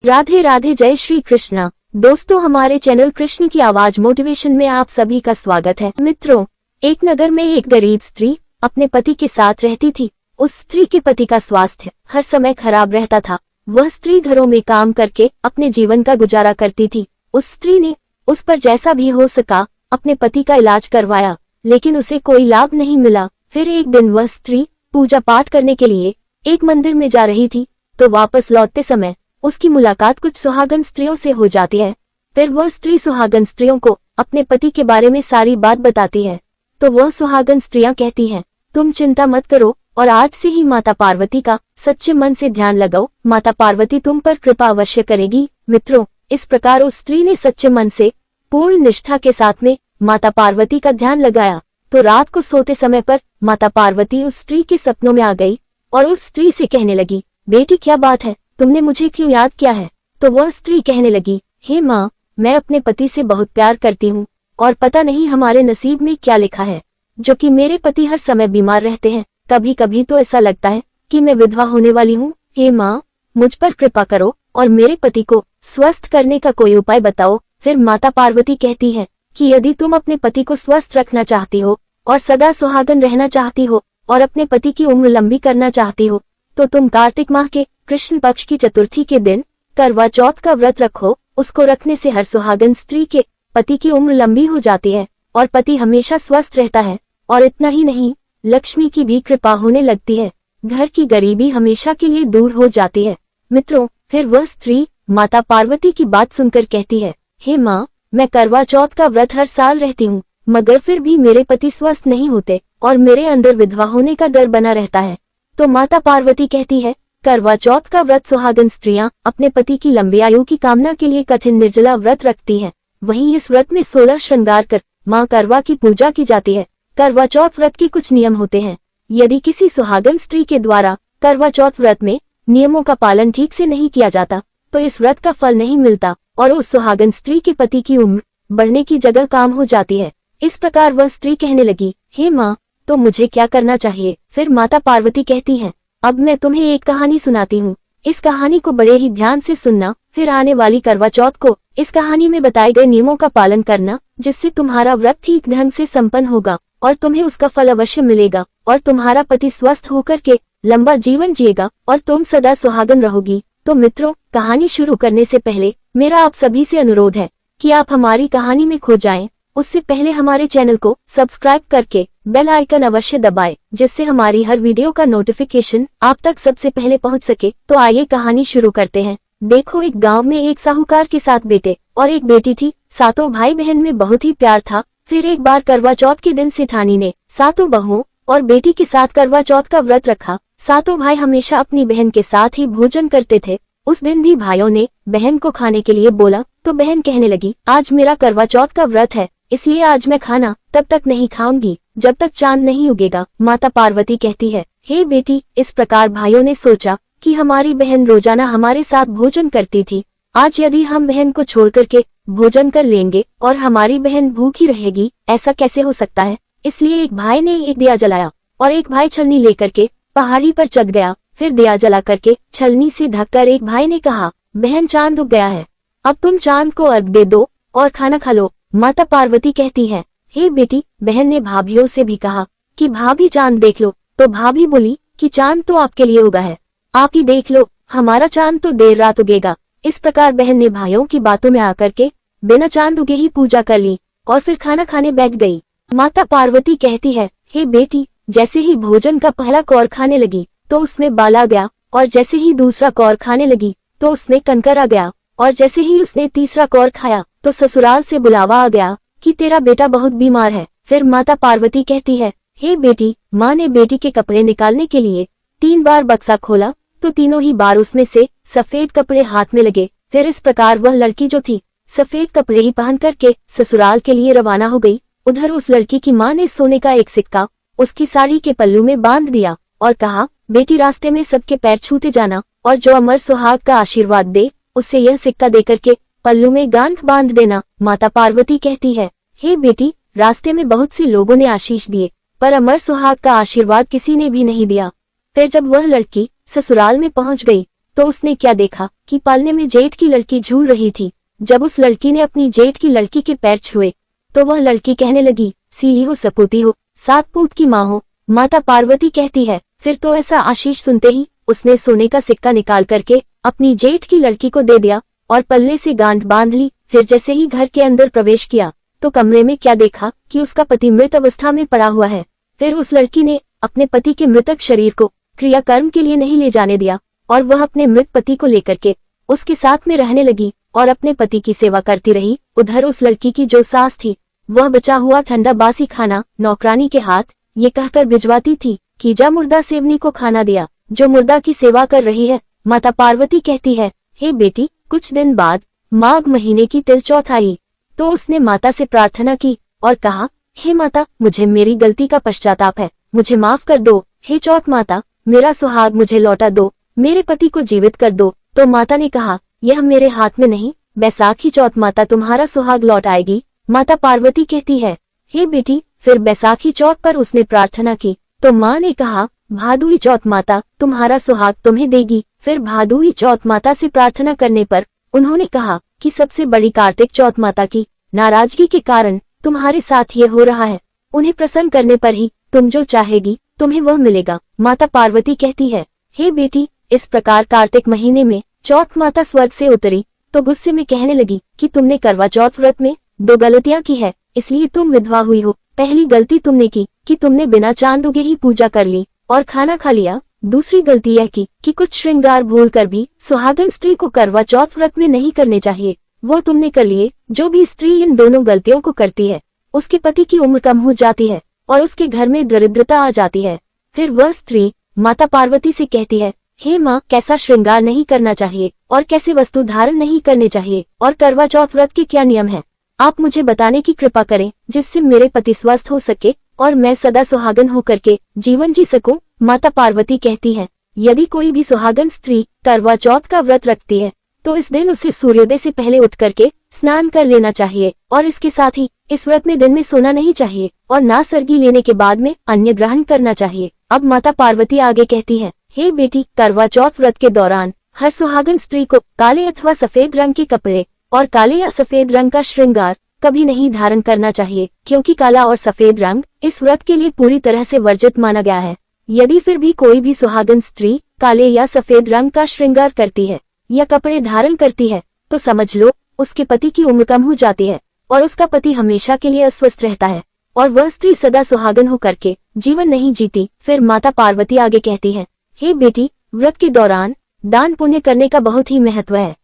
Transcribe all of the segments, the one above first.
राधे राधे, जय श्री कृष्णा। दोस्तों, हमारे चैनल कृष्ण की आवाज मोटिवेशन में आप सभी का स्वागत है। मित्रों, एक नगर में एक गरीब स्त्री अपने पति के साथ रहती थी। उस स्त्री के पति का स्वास्थ्य हर समय खराब रहता था। वह स्त्री घरों में काम करके अपने जीवन का गुजारा करती थी। उस स्त्री ने उस पर जैसा भी हो सका अपने पति का इलाज करवाया, लेकिन उसे कोई लाभ नहीं मिला। फिर एक दिन वह स्त्री पूजा पाठ करने के लिए एक मंदिर में जा रही थी, तो वापस लौटते समय उसकी मुलाकात कुछ सुहागन स्त्रियों से हो जाती है। फिर वह स्त्री सुहागन स्त्रियों को अपने पति के बारे में सारी बात बताती है। तो वह सुहागन स्त्रियां कहती हैं, तुम चिंता मत करो और आज से ही माता पार्वती का सच्चे मन से ध्यान लगाओ, माता पार्वती तुम पर कृपा अवश्य करेगी। मित्रों, इस प्रकार उस स्त्री ने सच्चे मन से पूर्ण निष्ठा के साथ में माता पार्वती का ध्यान लगाया। तो रात को सोते समय पर माता पार्वती उस स्त्री के सपनों में आ गई और उस स्त्री से कहने लगी, बेटी क्या बात है, तुमने मुझे क्यों याद किया है? तो वह स्त्री कहने लगी, हे माँ, मैं अपने पति से बहुत प्यार करती हूँ और पता नहीं हमारे नसीब में क्या लिखा है, जो कि मेरे पति हर समय बीमार रहते हैं। कभी कभी तो ऐसा लगता है कि मैं विधवा होने वाली हूँ। हे माँ, मुझ पर कृपा करो और मेरे पति को स्वस्थ करने का कोई उपाय बताओ। फिर माता पार्वती कहती है कि यदि तुम अपने पति को स्वस्थ रखना चाहती हो और सदा सुहागन रहना चाहती हो और अपने पति की उम्र लंबी करना चाहती हो, तो तुम कार्तिक माह के कृष्ण पक्ष की चतुर्थी के दिन करवा चौथ का व्रत रखो। उसको रखने से हर सुहागन स्त्री के पति की उम्र लंबी हो जाती है और पति हमेशा स्वस्थ रहता है। और इतना ही नहीं, लक्ष्मी की भी कृपा होने लगती है, घर की गरीबी हमेशा के लिए दूर हो जाती है। मित्रों, फिर वह स्त्री माता पार्वती की बात सुनकर कहती है, हे माँ, मैं करवा चौथ का व्रत हर साल रहती हूँ, मगर फिर भी मेरे पति स्वस्थ नहीं होते और मेरे अंदर विधवा होने का डर बना रहता है। तो माता पार्वती कहती है, करवा चौथ का व्रत सुहागन स्त्रियां अपने पति की लंबी आयु की कामना के लिए कठिन निर्जला व्रत रखती हैं। वहीं इस व्रत में 16 श्रृंगार कर मां करवा की पूजा की जाती है। करवा चौथ व्रत के कुछ नियम होते हैं। यदि किसी सुहागन स्त्री के द्वारा करवा चौथ व्रत में नियमों का पालन ठीक से नहीं किया जाता, तो इस व्रत का फल नहीं मिलता और उस सुहागन स्त्री के पति की उम्र बढ़ने की जगह काम हो जाती है। इस प्रकार वह स्त्री कहने लगी, हे माँ, तो मुझे क्या करना चाहिए? फिर माता पार्वती कहती हैं, अब मैं तुम्हें एक कहानी सुनाती हूँ। इस कहानी को बड़े ही ध्यान से सुनना, फिर आने वाली करवा चौथ को इस कहानी में बताए गए नियमों का पालन करना, जिससे तुम्हारा व्रत ठीक ढंग से संपन्न होगा और तुम्हें उसका फल अवश्य मिलेगा और तुम्हारा पति स्वस्थ होकर के लंबा जीवन जिएगा और तुम सदा सुहागन रहोगी। तो मित्रों, कहानी शुरू करने से पहले मेरा आप सभी से अनुरोध है कि आप हमारी कहानी में खो जाएं। उससे पहले हमारे चैनल को सब्सक्राइब करके बेल आइकन अवश्य दबाएं, जिससे हमारी हर वीडियो का नोटिफिकेशन आप तक सबसे पहले पहुंच सके। तो आइए कहानी शुरू करते हैं। देखो, एक गांव में एक साहूकार के 7 बेटे और एक बेटी थी। सातों भाई बहन में बहुत ही प्यार था। फिर एक बार करवा चौथ के दिन सेठानी ने सातों बहुओं और बेटी के साथ करवा चौथ का व्रत रखा। सातों भाई हमेशा अपनी बहन के साथ ही भोजन करते थे। उस दिन भी भाइयों ने बहन को खाने के लिए बोला, तो बहन कहने लगी, आज मेरा करवा चौथ का व्रत है, इसलिए आज मैं खाना तब तक नहीं खाऊंगी जब तक चांद नहीं उगेगा। माता पार्वती कहती है, हे बेटी, इस प्रकार भाइयों ने सोचा कि हमारी बहन रोजाना हमारे साथ भोजन करती थी, आज यदि हम बहन को छोड़ करके भोजन कर लेंगे और हमारी बहन भूखी रहेगी, ऐसा कैसे हो सकता है। इसलिए एक भाई ने एक दिया जलाया और एक भाई छलनी लेकर के पहाड़ी पर चढ़ गया। फिर दिया जला करके छलनी से ढककर एक भाई ने कहा, बहन, चांद उग गया है, अब तुम चांद को अर्घ दे दो और खाना खा लो। माता पार्वती कहती है, हे बेटी, बहन ने भाभियों से भी कहा कि भाभी चांद देख लो। तो भाभी बोली कि चांद तो आपके लिए उगा है, आप ही देख लो, हमारा चांद तो देर रात उगेगा। इस प्रकार बहन ने भाइयों की बातों में आकर के बिना चांद उगे ही पूजा कर ली और फिर खाना खाने बैठ गई। माता पार्वती कहती है, हे बेटी, जैसे ही भोजन का पहला कौर खाने लगी तो उसमें बाल आ गया और जैसे ही दूसरा कौर खाने लगी तो उसमें कंकर आ गया और जैसे ही उसने तीसरा कौर खाया तो ससुराल से बुलावा आ गया कि तेरा बेटा बहुत बीमार है। फिर माता पार्वती कहती है, हे बेटी, माँ ने बेटी के कपड़े निकालने के लिए 3 बार बक्सा खोला तो तीनों ही बार उसमें से सफेद कपड़े हाथ में लगे। फिर इस प्रकार वह लड़की जो थी सफेद कपड़े ही पहन करके ससुराल के लिए रवाना हो गई। उधर उस लड़की की माँ ने सोने का एक सिक्का उसकी साड़ी के पल्लू में बांध दिया और कहा, बेटी, रास्ते में सबके पैर छूते जाना और जो अमर सुहाग का आशीर्वाद दे उससे यह सिक्का देकर के पल्लू में गांठ बांध देना। माता पार्वती कहती है, हे बेटी, रास्ते में बहुत से लोगों ने आशीष दिए पर अमर सुहाग का आशीर्वाद किसी ने भी नहीं दिया। फिर जब वह लड़की ससुराल में पहुंच गई तो उसने क्या देखा कि पालने में जेठ की लड़की झूल रही थी। जब उस लड़की ने अपनी जेठ की लड़की के पैर छुए तो वह लड़की कहने लगी, सीली हो सपूती हो, 7 पूत की माँ हो। माता पार्वती कहती है, फिर तो ऐसा आशीष सुनते ही उसने सोने का सिक्का निकाल करके अपनी जेठ की लड़की को दे दिया और पल्ले से गांठ बांध ली। फिर जैसे ही घर के अंदर प्रवेश किया तो कमरे में क्या देखा कि उसका पति मृत अवस्था में पड़ा हुआ है। फिर उस लड़की ने अपने पति के मृतक शरीर को क्रियाकर्म के लिए नहीं ले जाने दिया और वह अपने मृत पति को लेकर के उसके साथ में रहने लगी और अपने पति की सेवा करती रही। उधर उस लड़की की जो सास थी वह बचा हुआ ठंडा बासी खाना नौकरानी के हाथ ये कहकर भिजवाती थी कि जा मुर्दा सेवनी को खाना दिया जो मुर्दा की सेवा कर रही है। माता पार्वती कहती है, हे बेटी, कुछ दिन बाद माघ महीने की तिल चौथ आई तो उसने माता से प्रार्थना की और कहा, हे माता, मुझे मेरी गलती का पश्चाताप है, मुझे माफ कर दो। हे चौथ माता, मेरा सुहाग मुझे लौटा दो, मेरे पति को जीवित कर दो। तो माता ने कहा, यह मेरे हाथ में नहीं, बैसाखी चौथ माता तुम्हारा सुहाग लौट आएगी। माता पार्वती कहती है, हे बेटी, फिर बैसाखी चौथ पर उसने प्रार्थना की तो माँ ने कहा, भादुई चौथ माता तुम्हारा सुहाग तुम्हें देगी। फिर भादुई चौथ माता से प्रार्थना करने पर उन्होंने कहा कि सबसे बड़ी कार्तिक चौथ माता की नाराजगी के कारण तुम्हारे साथ ये हो रहा है, उन्हें प्रसन्न करने पर ही तुम जो चाहेगी तुम्हें वह मिलेगा। माता पार्वती कहती है, हे बेटी, इस प्रकार कार्तिक महीने में चौथ माता स्वर्ग से उतरी तो गुस्से में कहने लगी कि तुमने करवा चौथ व्रत में 2 गलतियां की है, इसलिए तुम विधवा हुई हो। पहली गलती तुमने की कि तुमने बिना चांद उगे ही पूजा कर ली और खाना खा लिया। दूसरी गलती यह की कि कुछ श्रृंगार भूल कर भी सुहागन स्त्री को करवा चौथ व्रत में नहीं करने चाहिए, वो तुमने कर लिए। जो भी स्त्री इन दोनों गलतियों को करती है उसके पति की उम्र कम हो जाती है और उसके घर में दरिद्रता आ जाती है। फिर वह स्त्री माता पार्वती से कहती है, हे माँ, कैसा श्रृंगार नहीं करना चाहिए और कैसे वस्तु धारण नहीं करने चाहिए और करवा चौथ व्रत के क्या नियम है, आप मुझे बताने की कृपा करें जिससे मेरे पति स्वस्थ हो सके और मैं सदा सुहागन होकर के जीवन जी सकूं। माता पार्वती कहती है, यदि कोई भी सुहागन स्त्री करवा चौथ का व्रत रखती है तो इस दिन उसे सूर्योदय से पहले उठ करके स्नान कर लेना चाहिए और इसके साथ ही इस व्रत में दिन में सोना नहीं चाहिए और ना सर्गी लेने के बाद में अन्न ग्रहण करना चाहिए। अब माता पार्वती आगे कहती है, हे बेटी, करवा चौथ व्रत के दौरान हर सुहागन स्त्री को काले अथवा सफेद रंग के कपड़े और काले या सफेद रंग का श्रृंगार कभी नहीं धारण करना चाहिए, क्योंकि काला और सफेद रंग इस व्रत के लिए पूरी तरह से वर्जित माना गया है। यदि फिर भी कोई भी सुहागन स्त्री काले या सफेद रंग का श्रृंगार करती है या कपड़े धारण करती है तो समझ लो उसके पति की उम्र कम हो जाती है और उसका पति हमेशा के लिए अस्वस्थ रहता है और वह स्त्री सदा सुहागन हो करके जीवन नहीं जीती। फिर माता पार्वती आगे कहती है, हे बेटी, व्रत के दौरान दान पुण्य करने का बहुत ही महत्व है।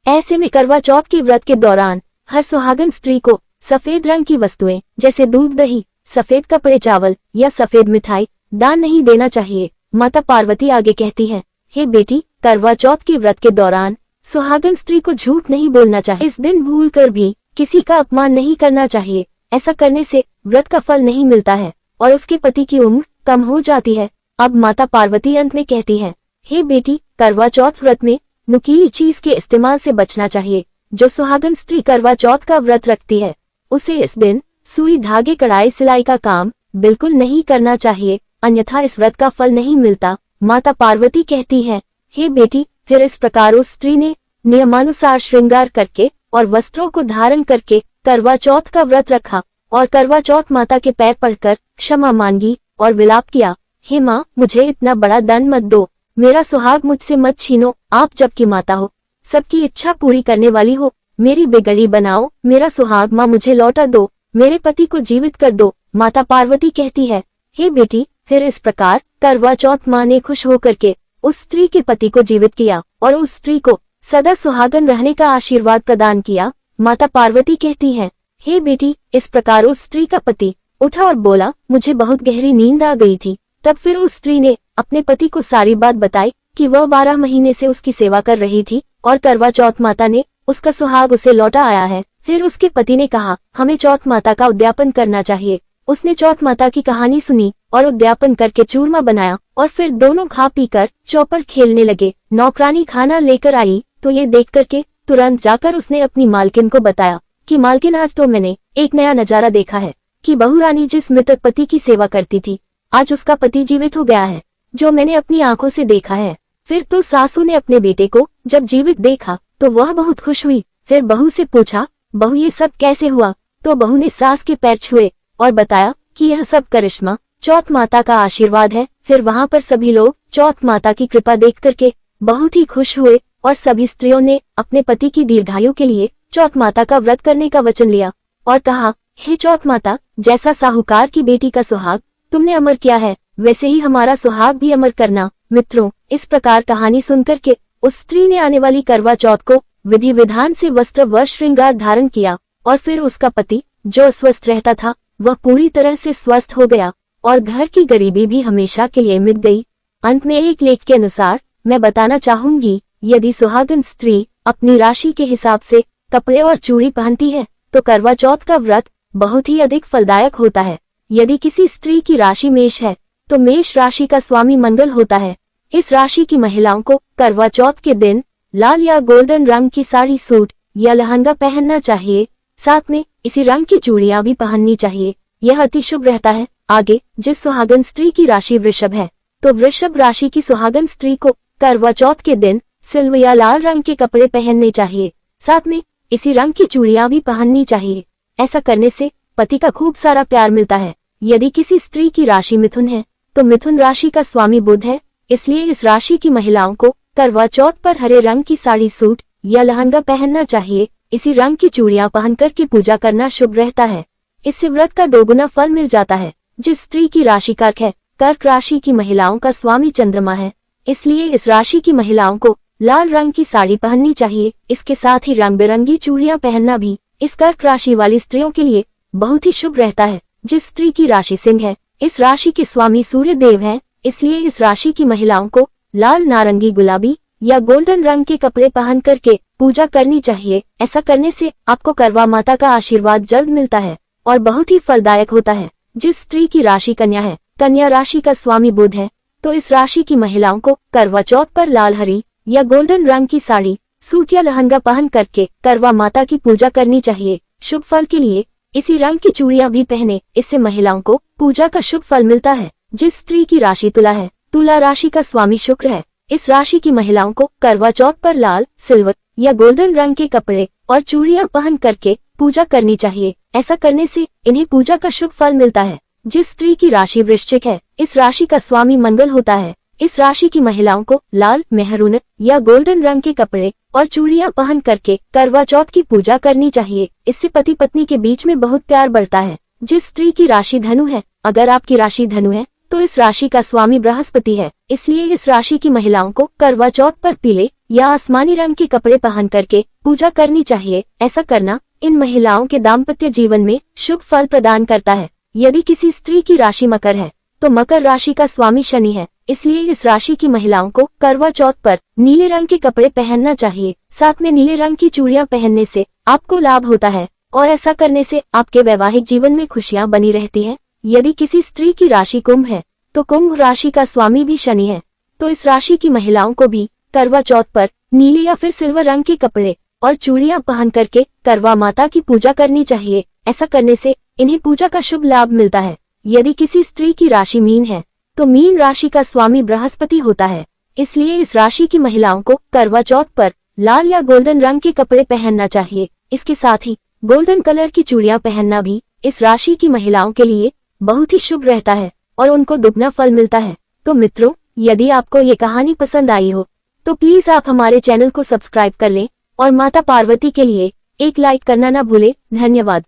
ऐसे में करवा चौथ के व्रत के दौरान हर सुहागन स्त्री को सफेद रंग की वस्तुएं जैसे दूध, दही, सफेद कपड़े, चावल या सफेद मिठाई दान नहीं देना चाहिए। माता पार्वती आगे कहती है, हे बेटी, करवा चौथ के व्रत के दौरान सुहागन स्त्री को झूठ नहीं बोलना चाहिए। इस दिन भूल कर भी किसी का अपमान नहीं करना चाहिए, ऐसा करने से व्रत का फल नहीं मिलता है और उसके पति की उम्र कम हो जाती है। अब माता पार्वती अंत में कहती है, हे बेटी, करवा चौथ व्रत में नुकीली चीज के इस्तेमाल से बचना चाहिए। जो सुहागन स्त्री करवा चौथ का व्रत रखती है उसे इस दिन सुई, धागे, कढ़ाई, सिलाई का काम बिल्कुल नहीं करना चाहिए, अन्यथा इस व्रत का फल नहीं मिलता। माता पार्वती कहती है, हे बेटी, फिर इस प्रकार उस स्त्री ने नियमानुसार श्रृंगार करके और वस्त्रों को धारण करके करवा चौथ का व्रत रखा और करवा चौथ माता के पैर पड़कर क्षमा मांगी और विलाप किया, हे माँ, मुझे इतना बड़ा दंड मत दो, मेरा सुहाग मुझसे मत छीनो। आप जबकि माता हो, सबकी इच्छा पूरी करने वाली हो, मेरी बिगड़ी बनाओ, मेरा सुहाग माँ मुझे लौटा दो, मेरे पति को जीवित कर दो। माता पार्वती कहती है, हे बेटी, फिर इस प्रकार करवा चौथ माँ ने खुश होकर के उस स्त्री के पति को जीवित किया और उस स्त्री को सदा सुहागन रहने का आशीर्वाद प्रदान किया। माता पार्वती कहती है, हे बेटी, इस प्रकार उस स्त्री का पति उठा और बोला, मुझे बहुत गहरी नींद आ गई थी। तब फिर उस स्त्री ने अपने पति को सारी बात बताई कि वह 12 महीने से उसकी सेवा कर रही थी और करवा चौथ माता ने उसका सुहाग उसे लौटा आया है। फिर उसके पति ने कहा, हमें चौथ माता का उद्यापन करना चाहिए। उसने चौथ माता की कहानी सुनी और उद्यापन करके चूरमा बनाया और फिर दोनों खा पीकर चौपड़ खेलने लगे। नौकरानी खाना लेकर आई तो ये देख करके तुरंत जाकर उसने अपनी मालकिन को बताया कि मालकिन, आज तो मैंने एक नया नजारा देखा है कि बहू रानी जिस मृतक पति की सेवा करती थी आज उसका पति जीवित हो गया है, जो मैंने अपनी आंखों से देखा है। फिर तो सासू ने अपने बेटे को जब जीवित देखा तो वह बहुत खुश हुई। फिर बहू से पूछा, बहू ये सब कैसे हुआ? तो बहू ने सास के पैर छुए और बताया कि यह सब करिश्मा चौथ माता का आशीर्वाद है। फिर वहाँ पर सभी लोग चौथ माता की कृपा देख करके बहुत ही खुश हुए और सभी स्त्रियों ने अपने पति की दीर्घायु के लिए चौथ माता का व्रत करने का वचन लिया और कहा, हे चौथ माता, जैसा साहूकार की बेटी का सुहाग तुमने अमर किया है, वैसे ही हमारा सुहाग भी अमर करना। मित्रों, इस प्रकार कहानी सुनकर के उस स्त्री ने आने वाली करवा चौथ को विधि विधान से वस्त्र व श्रृंगार धारण किया और फिर उसका पति जो अस्वस्थ रहता था वह पूरी तरह से स्वस्थ हो गया और घर की गरीबी भी हमेशा के लिए मिट गई। अंत में एक लेख के अनुसार मैं बताना चाहूंगी, यदि सुहागन स्त्री अपनी राशि के हिसाब से कपड़े और चूड़ी पहनती है तो करवा चौथ का व्रत बहुत ही अधिक फलदायक होता है। यदि किसी स्त्री की राशि मेष है तो मेष राशि का स्वामी मंगल होता है। इस राशि की महिलाओं को करवा चौथ के दिन लाल या गोल्डन रंग की साड़ी, सूट या लहंगा पहनना चाहिए। साथ में इसी रंग की चूड़ियां भी पहननी चाहिए। यह अति शुभ रहता है। आगे, जिस सुहागन स्त्री की राशि वृषभ है तो वृषभ राशि की सुहागन स्त्री को करवा चौथ के दिन सिल्वर या लाल रंग के कपड़े पहनने चाहिए। साथ में इसी रंग की चूड़ियां भी पहननी चाहिए। ऐसा करने से पति का खूब सारा प्यार मिलता है। यदि किसी स्त्री की राशि मिथुन है तो मिथुन राशि का स्वामी बुध है, इसलिए इस राशि की महिलाओं को करवा चौथ पर हरे रंग की साड़ी, सूट या लहंगा पहनना चाहिए। इसी रंग की चूड़ियां पहन करके पूजा करना शुभ रहता है। इससे व्रत का दोगुना फल मिल जाता है। जिस स्त्री की राशि कर्क है, कर्क राशि की महिलाओं का स्वामी चंद्रमा है, इसलिए इस राशि की महिलाओं को लाल रंग की साड़ी पहननी चाहिए। इसके साथ ही रंग बिरंगी चूड़ियां पहनना भी इस कर्क राशि वाली स्त्रियों के लिए बहुत ही शुभ रहता है। जिस स्त्री की राशि सिंह है, इस राशि के स्वामी सूर्य देव हैं, इसलिए इस राशि की महिलाओं को लाल, नारंगी, गुलाबी या गोल्डन रंग के कपड़े पहन करके पूजा करनी चाहिए। ऐसा करने से आपको करवा माता का आशीर्वाद जल्द मिलता है और बहुत ही फलदायक होता है। जिस स्त्री की राशि कन्या है, कन्या राशि का स्वामी बुध है, तो इस राशि की महिलाओं को करवा चौथ पर लाल, हरी या गोल्डन रंग की साड़ी, सूट या लहंगा पहन करके करवा माता की पूजा करनी चाहिए। शुभ फल के लिए इसी रंग की चूड़ियां भी पहने, इससे महिलाओं को पूजा का शुभ फल मिलता है। जिस स्त्री की राशि तुला है, तुला राशि का स्वामी शुक्र है, इस राशि की महिलाओं को करवा चौथ पर लाल, सिल्वर या गोल्डन रंग के कपड़े और चूड़ियां पहन करके पूजा करनी चाहिए। ऐसा करने से इन्हें पूजा का शुभ फल मिलता है। जिस स्त्री की राशि वृश्चिक है, इस राशि का स्वामी मंगल होता है, इस राशि की महिलाओं को लाल, मेहरून या गोल्डन रंग के कपड़े और चूड़ियां पहन करके करवा चौथ की पूजा करनी चाहिए। इससे पति पत्नी के बीच में बहुत प्यार बढ़ता है। जिस स्त्री की राशि धनु है, अगर आपकी राशि धनु है तो इस राशि का स्वामी बृहस्पति है, इसलिए इस राशि की महिलाओं को करवा चौथ पर पीले या आसमानी रंग के कपड़े पहन करके पूजा करनी चाहिए। ऐसा करना इन महिलाओं के दाम्पत्य जीवन में शुभ फल प्रदान करता है। यदि किसी स्त्री की राशि मकर है तो मकर राशि का स्वामी शनि है, इसलिए इस राशि की महिलाओं को करवा चौथ पर नीले रंग के कपड़े पहनना चाहिए। साथ में नीले रंग की चूड़ियां पहनने से आपको लाभ होता है और ऐसा करने से आपके वैवाहिक जीवन में खुशियां बनी रहती है। यदि किसी स्त्री की राशि कुंभ है तो कुंभ राशि का स्वामी भी शनि है, तो इस राशि की महिलाओं को भी करवा चौथ पर नीले या फिर सिल्वर रंग के कपड़े और चूड़ियां पहन करके करवा माता की पूजा करनी चाहिए। ऐसा करने से इन्हें पूजा का शुभ लाभ मिलता है। यदि किसी स्त्री की राशि मीन है तो मीन राशि का स्वामी बृहस्पति होता है, इसलिए इस राशि की महिलाओं को करवा चौथ पर लाल या गोल्डन रंग के कपड़े पहनना चाहिए। इसके साथ ही गोल्डन कलर की चूड़ियां पहनना भी इस राशि की महिलाओं के लिए बहुत ही शुभ रहता है और उनको दुगना फल मिलता है। तो मित्रों, यदि आपको ये कहानी पसंद आई हो तो प्लीज आप हमारे चैनल को सब्सक्राइब कर लें और माता पार्वती के लिए एक लाइक करना ना भूले। धन्यवाद।